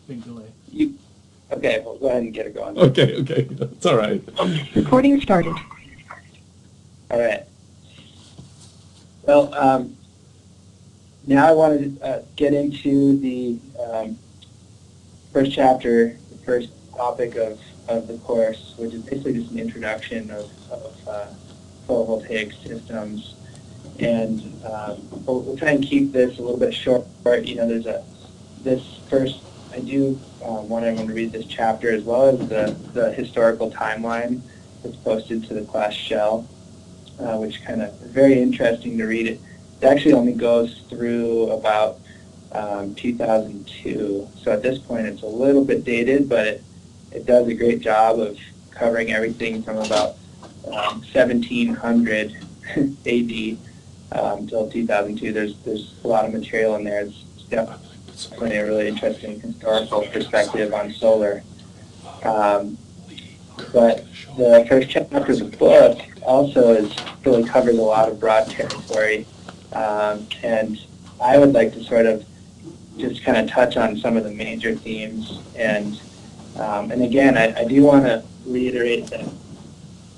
big delay. Okay, well, go ahead and get it going. Okay, that's all right. Recording started. All right. Well, now I want to get into the first chapter, the first topic of the course, which is basically just an introduction of photovoltaic systems. And we'll try and keep this a little bit short. You know, this first, I do want everyone to read this chapter as well as the historical timeline that's posted to the class shell, which kind of is very interesting to read. It actually only goes through about 2002. So at this point it's a little bit dated, but it does a great job of covering everything from about 1700 AD until 2002. There's a lot of material in there. It's definitely a really interesting historical perspective on solar. But the first chapter of the book also really covers a lot of broad territory, and I would like to sort of just kind of touch on some of the major themes. And again, I do want to reiterate that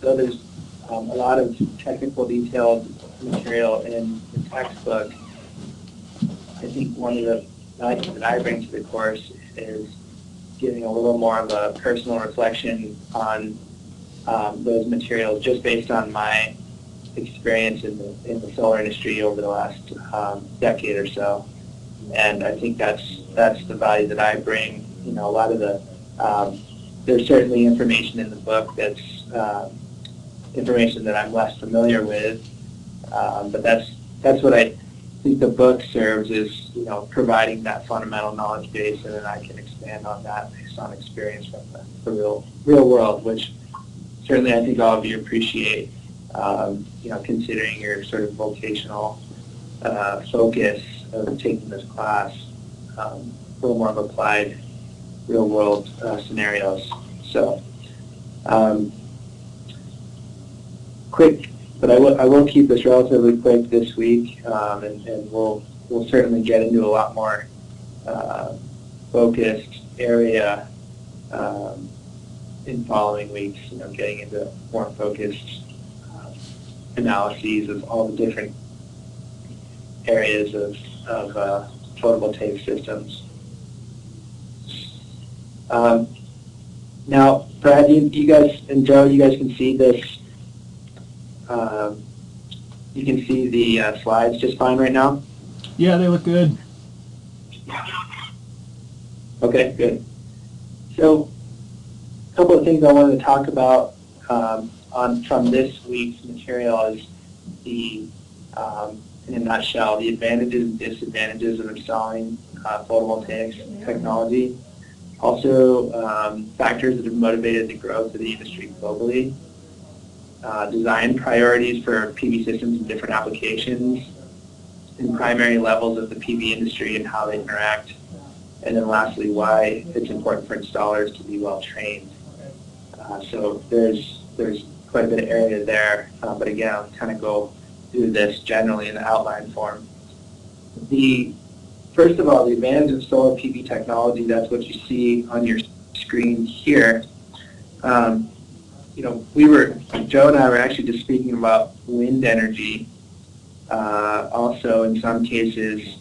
though there's a lot of technical detailed material in the textbook, I think one of the values that I bring to the course is giving a little more of a personal reflection on those materials just based on my experience in the solar industry over the last decade or so. And I think that's the value that I bring. You know, a lot of the there's certainly information in the book that's information that I'm less familiar with, but that's what I think the book serves, is, you know, providing that fundamental knowledge base, and then I can expand on that based on experience from the real world, which certainly I think all of you appreciate. You know, considering your sort of vocational focus of taking this class, a little more of applied real world scenarios. So quick, but I will keep this relatively quick this week, and we'll certainly get into a lot more focused area in following weeks. You know, getting into more focused analyses of all the different areas of photovoltaic systems. Now, Brad, you guys and Joe, you guys can see this. You can see the slides just fine right now? Yeah, they look good. Okay, good. So, a couple of things I wanted to talk about from this week's material is in a nutshell, the advantages and disadvantages of installing photovoltaics technology. Also, factors that have motivated the growth of the industry globally. Design priorities for PV systems in different applications, and primary levels of the PV industry and how they interact. And then lastly, why it's important for installers to be well trained. So there's quite a bit of area there, but again, I'll kind of go through this generally in the outline form. First of all, the advantage of solar PV technology, that's what you see on your screen here. You know, Joe and I were actually just speaking about wind energy. Also, in some cases,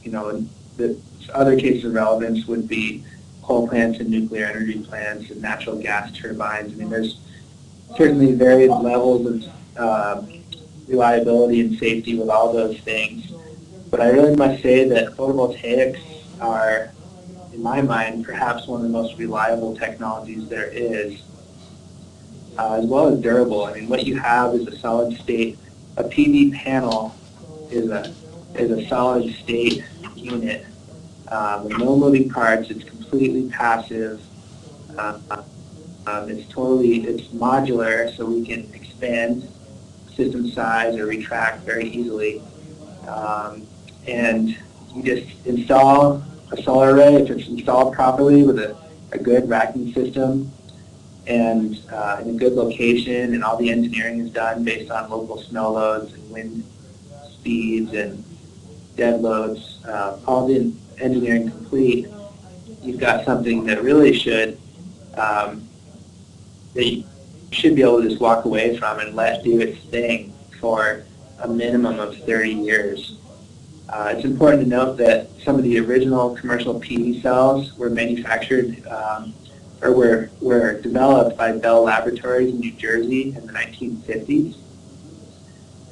you know, the other cases of relevance would be coal plants and nuclear energy plants and natural gas turbines. I mean, there's certainly varied levels of reliability and safety with all those things. But I really must say that photovoltaics are, in my mind, perhaps one of the most reliable technologies there is, as well as durable. I mean, what you have is a solid state. A PV panel is a solid state unit with no moving parts. It's completely passive. It's modular, so we can expand system size or retract very easily. And you just install a solar array if it's installed properly with a good racking system and in a good location, and all the engineering is done based on local snow loads and wind speeds and dead loads, all the engineering complete. you've got something that really should, that you should be able to just walk away from and let do its thing for a minimum of 30 years. It's important to note that some of the original commercial PV cells were manufactured or were developed by Bell Laboratories in New Jersey in the 1950s.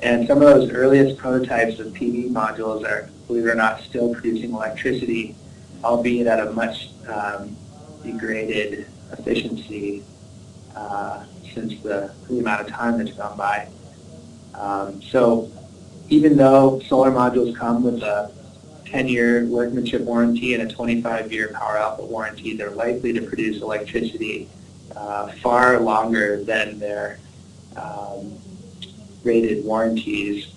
And some of those earliest prototypes of PV modules are, believe it or not, still producing electricity, albeit at a much degraded efficiency since the amount of time that's gone by. So even though solar modules come with a 10-year workmanship warranty and a 25-year power output warranty, they're likely to produce electricity far longer than their rated warranties.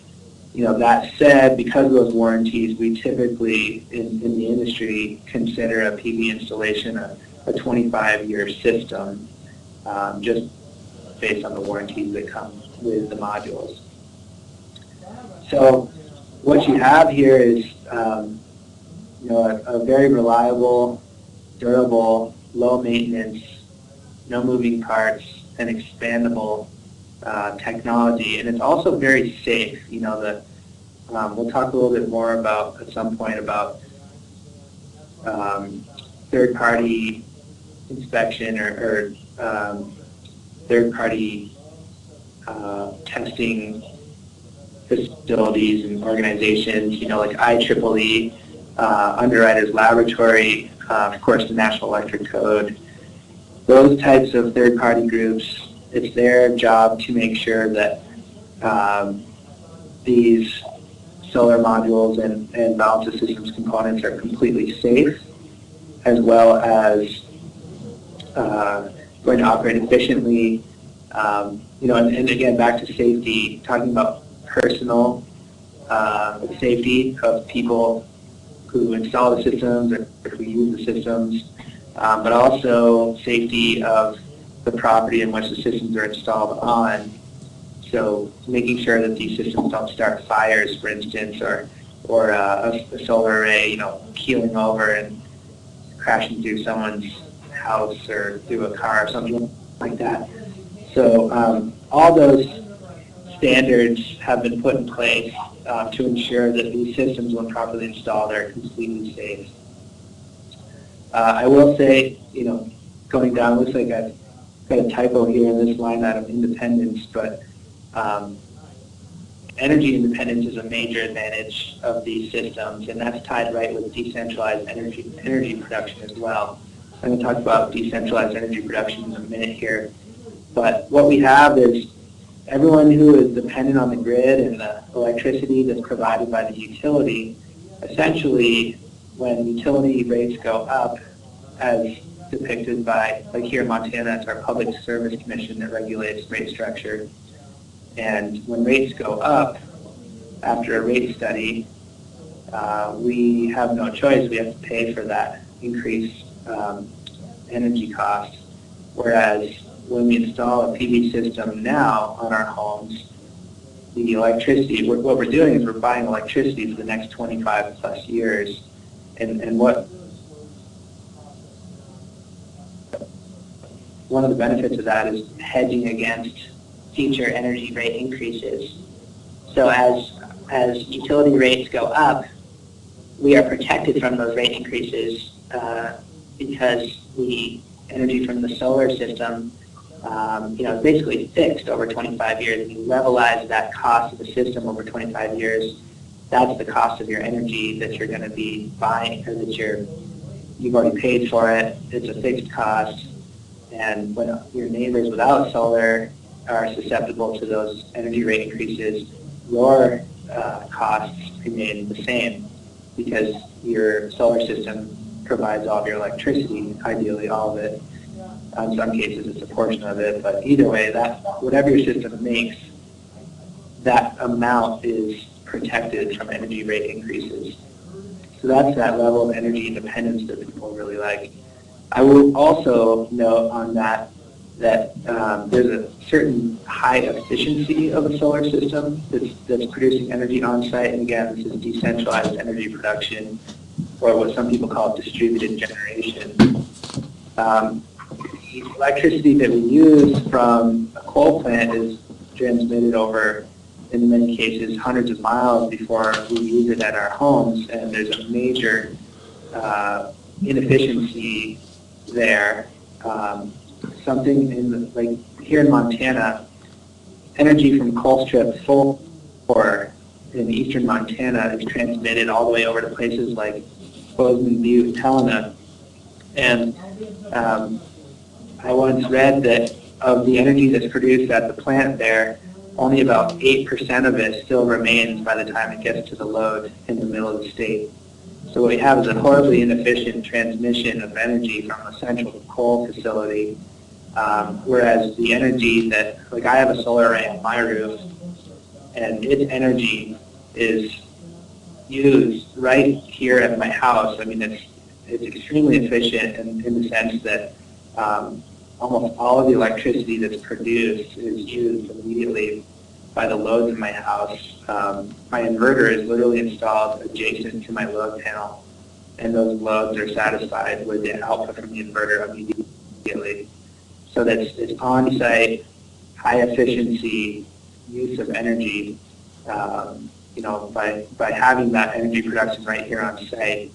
You know, that said, because of those warranties, we typically in the industry consider a PV installation a 25-year system, just based on the warranties that come with the modules. So what you have here is you know, a very reliable, durable, low maintenance, no moving parts, and expandable technology, and it's also very safe. You know, we'll talk a little bit more about at some point about third-party inspection or third-party testing facilities and organizations. You know, like IEEE, Underwriters Laboratory, of course, the National Electric Code. Those types of third-party groups, it's their job to make sure that these solar modules and balance of systems components are completely safe, as well as going to operate efficiently. You know, and again, back to safety, talking about personal safety of people who install the systems or who use the systems, but also safety of the property in which the systems are installed on. So making sure that these systems don't start fires, for instance, or a solar array, you know, keeling over and crashing through someone's house or through a car or something like that. So all those standards have been put in place to ensure that these systems, when properly installed, are completely safe. I will say, you know, going down, looks like I've got a typo here in this line item, independence, but energy independence is a major advantage of these systems, and that's tied right with decentralized energy production as well. I'm going to talk about decentralized energy production in a minute here, but what we have is everyone who is dependent on the grid and the electricity that's provided by the utility, essentially when utility rates go up, as depicted by, like here in Montana, it's our Public Service Commission that regulates rate structure. And when rates go up after a rate study, we have no choice. We have to pay for that increased energy cost. Whereas when we install a PV system now on our homes, the electricity, what we're doing is we're buying electricity for the next 25 plus years. And one of the benefits of that is hedging against future energy rate increases. So as utility rates go up, we are protected from those rate increases because the energy from the solar system, you know, is basically fixed over 25 years. If you levelize that cost of the system over 25 years, that's the cost of your energy that you're going to be buying, or that you've already paid for it. It's a fixed cost. And when your neighbors without solar are susceptible to those energy rate increases, your costs remain the same because your solar system provides all of your electricity, ideally all of it. In some cases, it's a portion of it, but either way, that whatever your system makes, that amount is protected from energy rate increases. So that's that level of energy independence that people really like. I will also note on that there's a certain high efficiency of a solar system that's producing energy on site. And again, this is decentralized energy production. or what some people call distributed generation. The electricity that we use from a coal plant is transmitted over, in many cases, hundreds of miles before we use it at our homes, and there's a major inefficiency there. Something like here in Montana, energy from Colstrip 4 in eastern Montana is transmitted all the way over to places like Bozeman, Butte, Helena. And I once read that of the energy that's produced at the plant there, only about 8% of it still remains by the time it gets to the load in the middle of the state. So what we have is a horribly inefficient transmission of energy from a central coal facility, whereas the energy that, like I have a solar array on my roof, and its energy is used right here at my house. I mean, it's extremely efficient in the sense that almost all of the electricity that's produced is used immediately by the loads in my house. My inverter is literally installed adjacent to my load panel, and those loads are satisfied with the output from the inverter immediately. So that's it's on-site, high-efficiency use of energy. By having that energy production right here on site,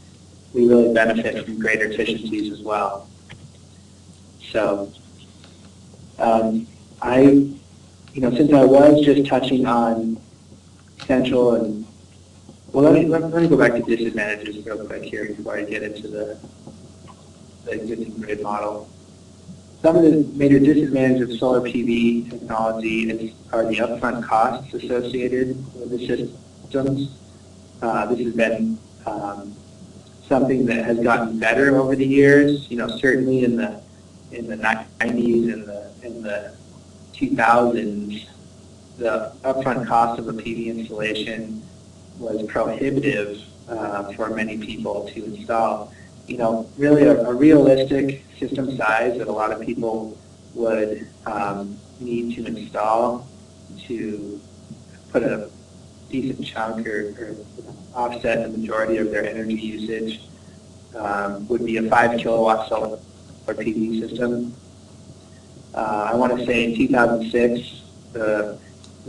we really benefit from greater efficiencies as well. So since I was just touching on potential and, well, let me go back to disadvantages real quick here before I get into the existing grid model. Some of the major disadvantages of solar PV technology are the upfront costs associated with the systems. This has been something that has gotten better over the years. Certainly in the 90s and the 2000s, the upfront cost of a PV installation was prohibitive for many people to install. Really a realistic system size that a lot of people would need to install to put a decent chunk or offset the majority of their energy usage would be a 5 kilowatt solar PV system. I want to say in 2006, the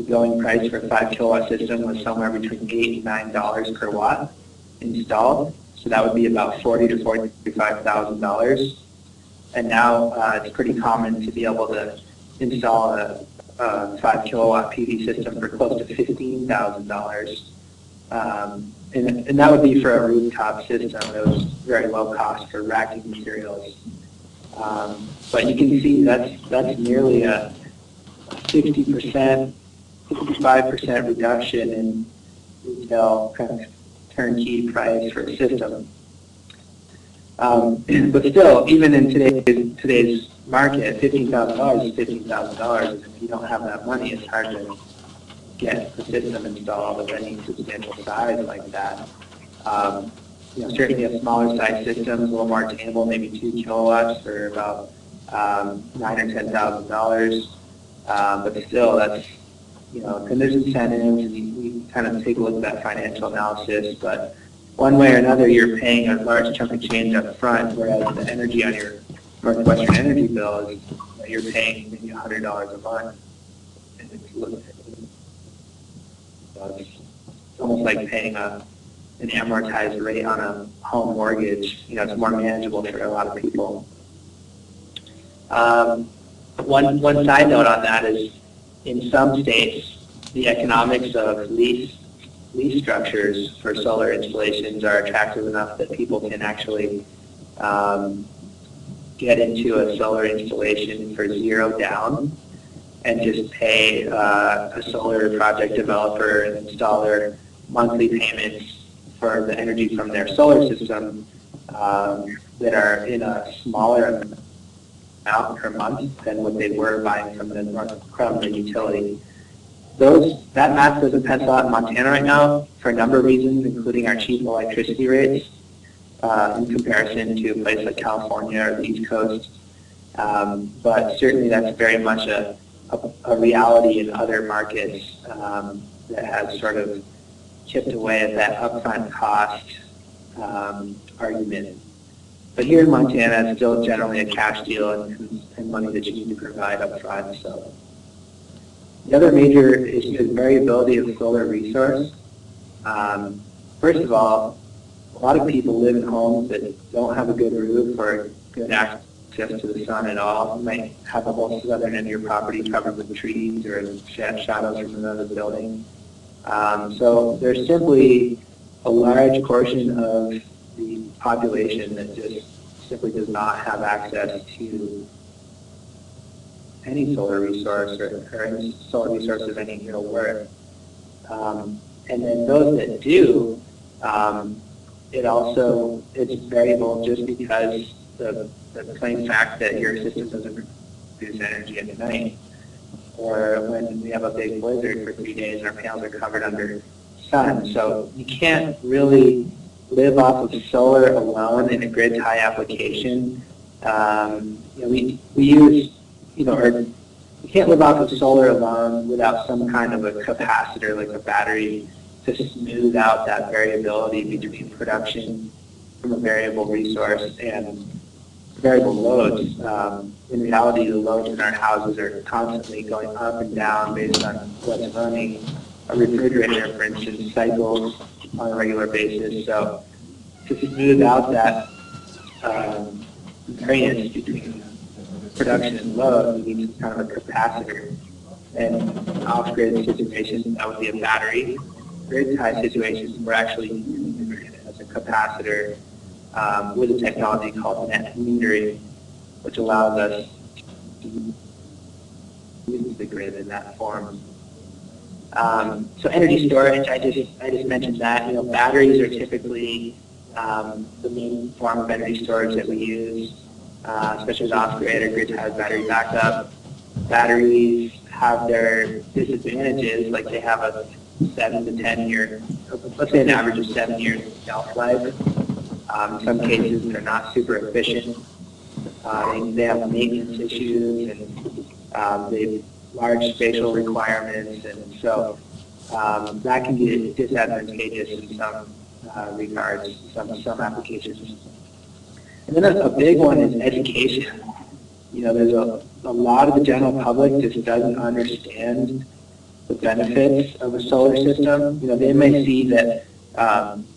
going price for a 5 kilowatt system was somewhere between $8 and $9 per watt installed. So that would be about $40,000 to $45,000. And now it's pretty common to be able to install a 5 kilowatt PV system for close to $15,000. And that would be for a rooftop system that was very low cost for racking materials. But you can see that's nearly a 60%, 65% reduction in retail kind of turnkey price for a system. But still, even in today's market, $15,000 is $15,000. If you don't have that money, it's hard to get the system installed of any substantial size like that. Certainly a smaller size system is a little more attainable, maybe 2 kilowatts for about $9,000 or $10,000. But still, that's and there's incentives, and we kind of take a look at that financial analysis. But one way or another, you're paying a large chunk of change up front, whereas the energy on your Northwestern Energy bill is you're paying maybe $100 a month. And it's almost like paying an amortized rate on a home mortgage. It's more manageable for a lot of people. One side note on that is, in some states, the economics of lease structures for solar installations are attractive enough that people can actually get into a solar installation for zero down and just pay a solar project developer and installer monthly payments for the energy from their solar system that are in a smaller amount per month than what they were buying from the utility. That math doesn't pencil out in Montana right now for a number of reasons, including our cheap electricity rates in comparison to a place like California or the East Coast. But certainly that's very much a reality in other markets that has sort of chipped away at that upfront cost argument. But here in Montana, it's still generally a cash deal and money that you need to provide up front. So the other major issue is variability of solar resource. First of all, a lot of people live in homes that don't have a good roof or good access to the sun at all. You might have the whole southern end of your property covered with trees or shadows from another building. So there's simply a large portion of the population that just simply does not have access to any solar resource or any solar resource of any real worth. And then those that do, it's variable just because the plain fact that your system doesn't produce energy at night, or when we have a big blizzard for 3 days and our panels are covered under sun. So you can't really live off of solar alone in a grid tie application. We use, or you can't live off of solar alone without some kind of a capacitor like a battery to smooth out that variability between production from a variable resource and variable loads. In reality, the loads in our houses are constantly going up and down based on what's running. A refrigerator, for instance, cycles on a regular basis. So to smooth out that variance between production and load, we need kind of a capacitor. And off-grid situations, that would be a battery. Grid-tie situations, we're actually using it as a capacitor with a technology called net metering, which allows us to use the grid in that form. So energy storage, I just mentioned that. Batteries are typically the main form of energy storage that we use, especially with off-grid or grid-tied battery backup. Batteries have their disadvantages, like they have a 7 to 10 year, let's say an average of 7 years shelf life. In some cases, they're not super efficient. They have maintenance issues, and they have large spatial requirements, and so that can be disadvantageous in some regards, some applications. And then a big one is education. There's a lot of the general public just doesn't understand the benefits of a solar system. They may see that,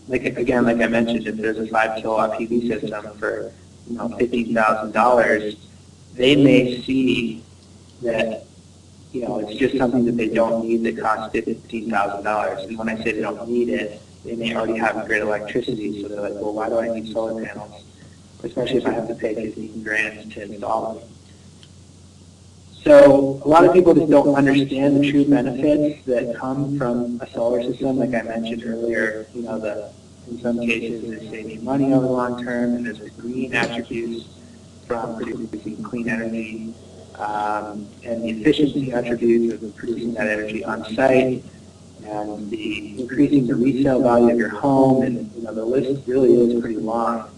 like I mentioned, if there's a 5 kilowatt PV system for $15,000, they may see that it's just something that they don't need that costs $15,000. And when I say they don't need it, they may already have grid electricity, so they're like, well, why do I need solar panels? Especially if I have to pay $15,000 to install them. So a lot of people just don't understand the true benefits that come from a solar system. Like I mentioned earlier, in some cases they save you money over the long term, and there's the green attributes from producing clean energy, and the efficiency attributes of producing that energy on site, and the increasing the resale value of your home, and the list really is pretty long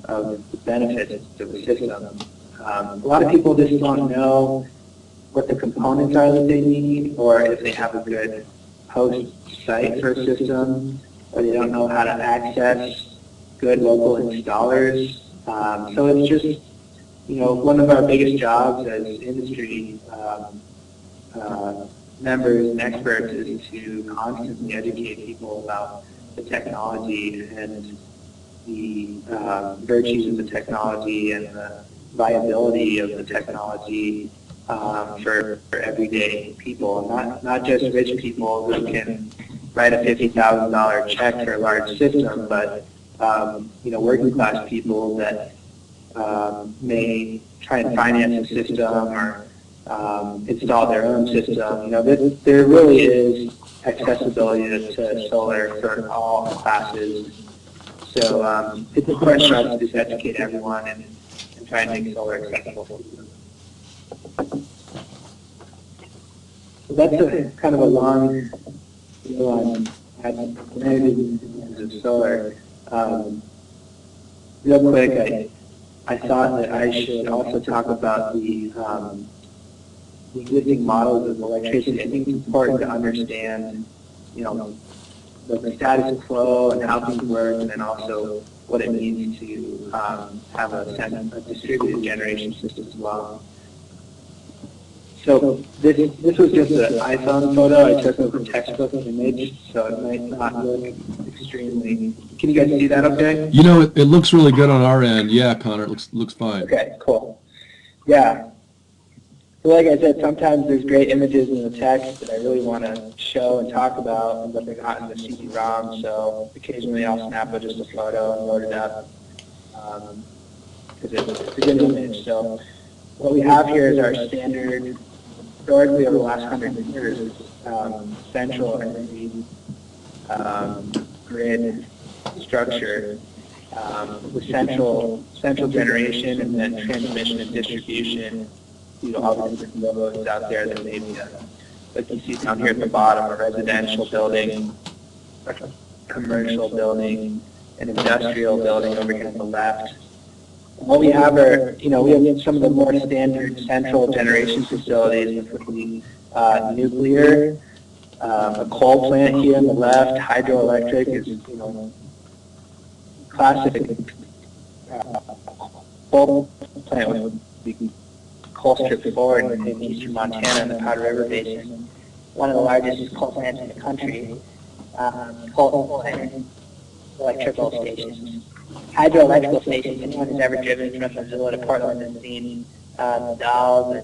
of the benefits of the system. A lot of people just don't know what the components are that they need, or if they have a good host site for a system, or they don't know how to access good local installers. So it's just, one of our biggest jobs as industry members and experts is to constantly educate people about the technology and the virtues of the technology and the viability of the technology for everyday people, not just rich people who can write a $50,000 check for a large system, but working class people that may try and finance a system or install their own system. There really is accessibility to solar for all classes. So it's important for us to just educate everyone and try and make solar accessible for them. So that's a kind of a long view on advantages of solar. Real quick, I thought that I should also talk about the existing models of electricity. I think it's important to understand, the status quo and how things work, and then also what it means to have a distributed generation system as well. So this was just an iPhone photo I took of a textbook image, so it might not look extremely. Can you guys see that okay? You know, it looks really good on our end. Yeah, Connor, it looks fine. Okay, cool. Yeah. So like I said, sometimes there's great images in the text that I really want to show and talk about, but they're not in the CD-ROM, so occasionally I'll snap just a photo and load it up because it's a good image. So what we have here is our standard, historically over the last 100 years, central energy grid structure with central generation and then transmission and distribution due to all the different loads out there that maybe, like you see down here at the bottom, a residential building, a commercial building, an industrial building over here on the left. What we have are, we have some of the more standard central generation facilities, which would be nuclear, a coal plant here on the left, hydroelectric is, classic coal plant would be Colstrip 4 in eastern Montana in the Powder River Basin, one of the largest coal plants in the country, coal and electrical stations. Hydroelectrical stations, anyone who's ever driven from Missoula to Portland has seen the Dalles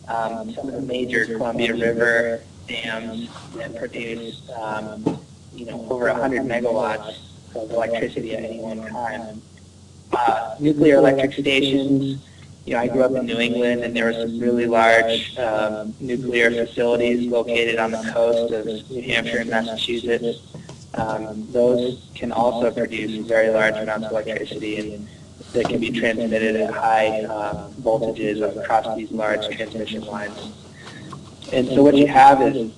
and some of the major Columbia River dams that produce, over 100 megawatts of electricity at any one time. Nuclear electric stations, I grew up in New England, and there were some really large nuclear facilities located on the coast of New Hampshire and Massachusetts. Those can also produce very large amounts of electricity and that can be transmitted at high voltages across these large transmission lines. And so what you have is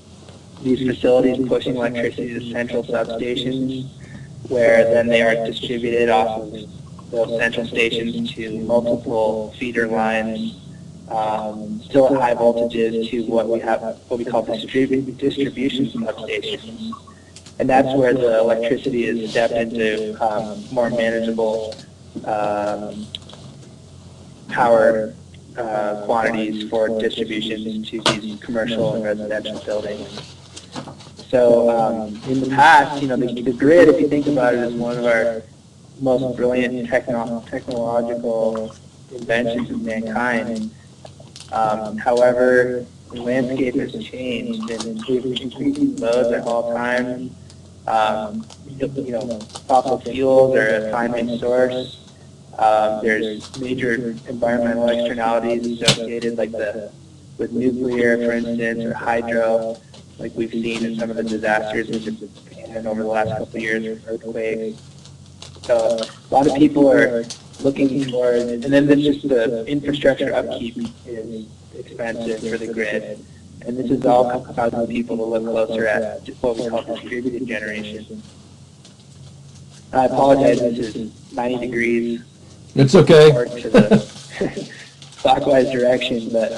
these facilities pushing electricity to central substations, where then they are distributed off of those central stations to multiple feeder lines, still at high voltages, to what we call distribution substations. And that's where the electricity is stepped into more manageable power quantities for distribution to these commercial and residential buildings. So in the past, the grid, if you think about it, is one of our most brilliant technological inventions of mankind. However, the landscape has changed, and we've increasing loads at all times. Fossil fuels are a primary source. There's major environmental externalities associated, with nuclear, for instance, or hydro, like we've seen in some of the disasters in Japan over the last couple of years, earthquakes. So a lot of people are looking towards, and then just the infrastructure upkeep is expensive for the grid. And this is all causing people to look closer at what we call distributed generation. I apologize, this is 90 degrees. It's okay. To the clockwise direction, but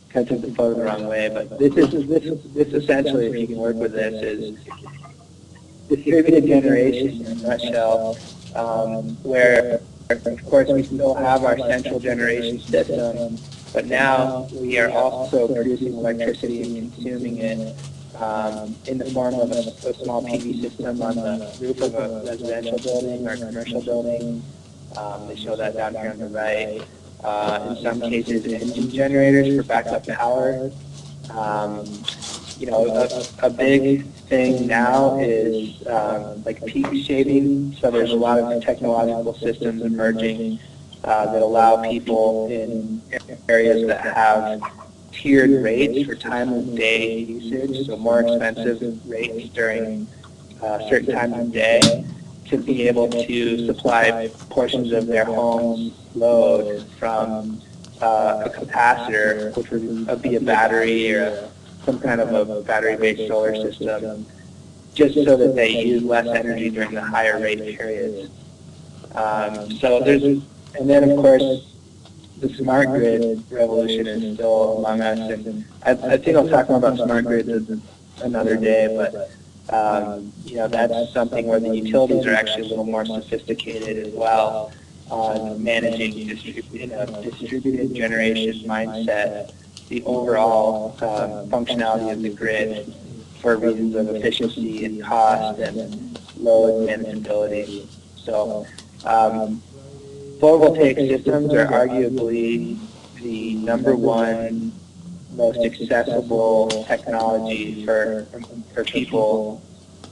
kind of took the photo the wrong way. But this essentially, if you can work with this, is distributed generation in a nutshell, where, of course, we still have our central generation system, but now we are also producing electricity and consuming it in the form of a small PV system on the roof of a residential building or a commercial building. They show that down here on the right. In some cases, engine generators for backup power. A big thing now is peak shaving. So there's a lot of technological systems emerging that allow people in areas that have tiered rates for time of day usage, so more expensive rates during certain times of day, to be able to supply portions of their home's load from a capacitor, which would be a battery or some kind of a battery-based solar system, just so that they use less energy during the higher rate periods. And then of course, the smart grid revolution is still among us, and I think I'll talk more about smart grids another day, but That's something where the utilities are actually a little more sophisticated as well on managing in a distributed generation mindset the overall functionality of the grid for reasons of efficiency and cost and load manageability. So photovoltaic systems are arguably the #1 most accessible technology for people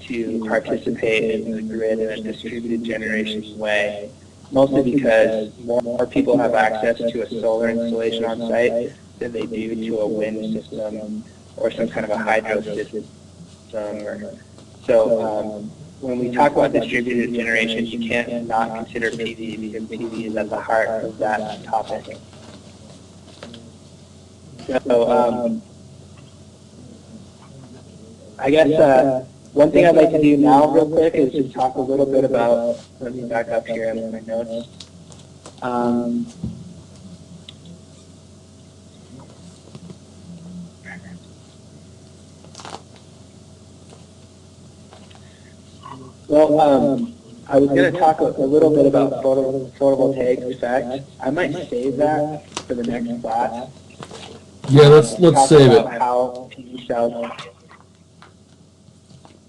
to participate in the grid in a distributed generation way, mostly because more people have access to a solar installation on site than they do to a wind system or some kind of a hydro system. So when we talk about distributed generation, you can't not consider PV because PV is at the heart of that topic. So I guess one thing I'd like to do now real quick is just talk a little bit about, let me back up here in my notes. Well, I was going to talk a little bit about photovoltaic effect. I might save that for the next class. Yeah, let's save it. How PV cells.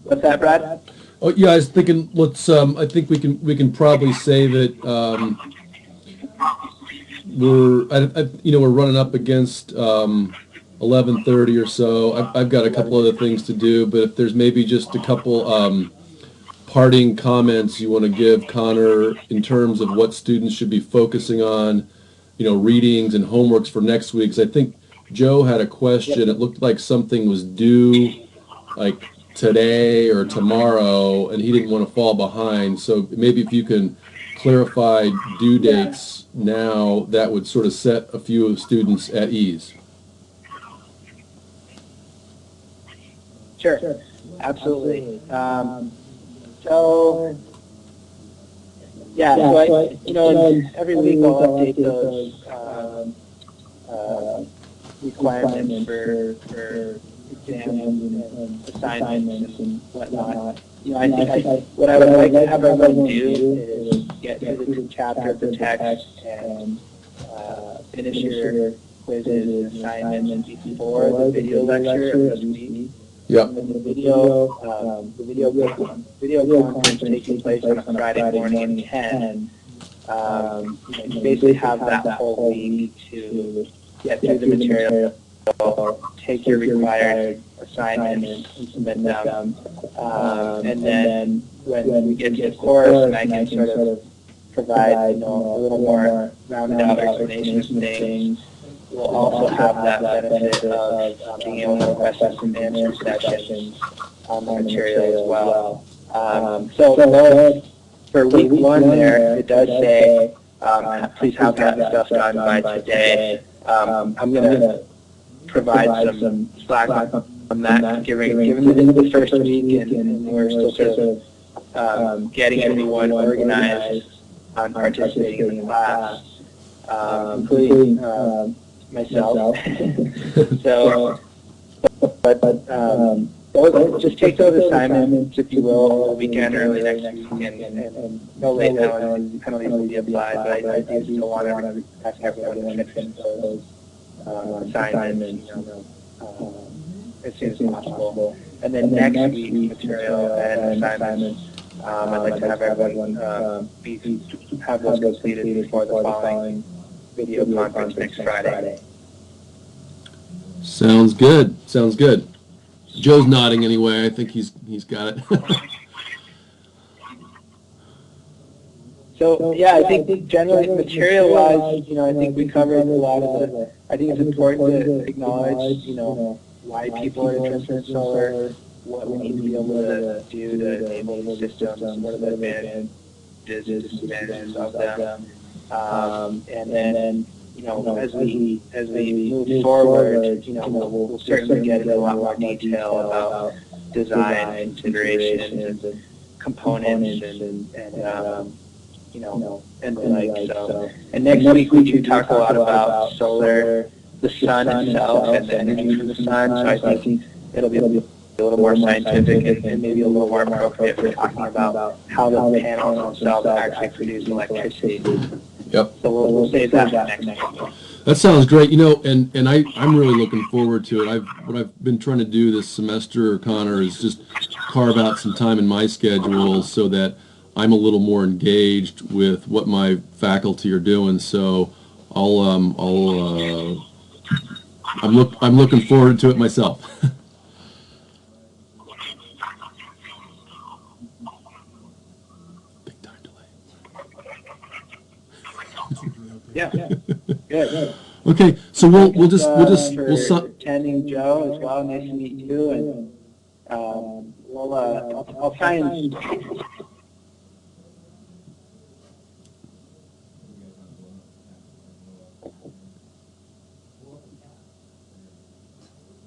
What's that, Brad? Oh yeah, I was thinking. Let's. I think we can probably save it. We're running up against 11:30 or so. I've got a couple other things to do, but if there's maybe just a couple parting comments you want to give, Connor, in terms of what students should be focusing on, readings and homeworks for next week. 'Cause I think Joe had a question. It looked like something was due, like today or tomorrow, and he didn't want to fall behind. So maybe if you can clarify due dates now, that would sort of set a few students at ease. Sure, absolutely. So every week I'll update those requirements for exams and assignments and whatnot. I think what I would like to have everyone do is get through the chapter of the text and finish your quizzes and assignments before the video lecture of this week. Yeah. And the video conference taking place on a Friday morning at 10. You basically have that whole week to get through the material, take your required assignments and submit them, and then when we get to the course and I can sort of provide a little more rounded out explanation of things, we'll also have that benefit of being able to request some answer sessions on the material as well. So for week 1 there, it does say, please have that stuff done by today. I'm going to provide some slack on that, given that it's the first week and we're still sort of getting everyone organized on participating in the class, including myself. Just take those assignments, if you will, over the weekend, early next week, and no late penalties will be applied, but I do still want to ask everyone to finish those assignments as soon as possible. And then next week's material and assignments, I'd like to have everyone have those completed before the following video conference next Friday. Sounds good. Sounds good. Joe's nodding anyway. I think he's got it. So yeah, I think generally material-wise, I think we covered a lot of the. I think it's important to acknowledge, why people are interested in solar, what we need to be able to do to enable these systems, what are the advantages and disadvantages of them, and then as we move forward, we'll certainly get into a lot more detail about design considerations and components and the like. So, and next week we do talk a lot about solar, the sun itself, and the energy from the sun. So I think it'll be a little more scientific and maybe a little more appropriate for talking about how the panels themselves actually produce electricity. Yep. So we'll save that for next week. That sounds great. And I'm really looking forward to it. What I've been trying to do this semester, Connor, is just carve out some time in my schedule so that I'm a little more engaged with what my faculty are doing. So I'm looking forward to it myself. Big time delay. Yeah. Good. Okay, so we'll for attending, Joe, as well. Nice to meet you, and I'll try and.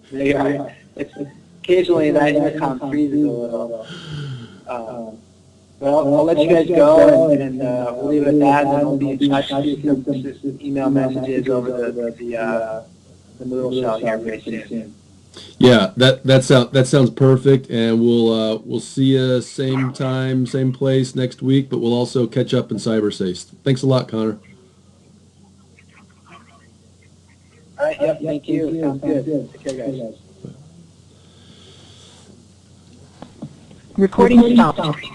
There you are. Occasionally that intercom freezes a little. Well, I'll let you guys go, and we'll leave it at that, and then we'll be in touch. Some email messages over the Moodle cell here very soon. Yeah, that sounds perfect, and we'll see you same time, same place next week. But we'll also catch up in cyberspace. Thanks a lot, Connor. All right. Yep. Thank you. Sounds good. Take care, guys. Recording stopped.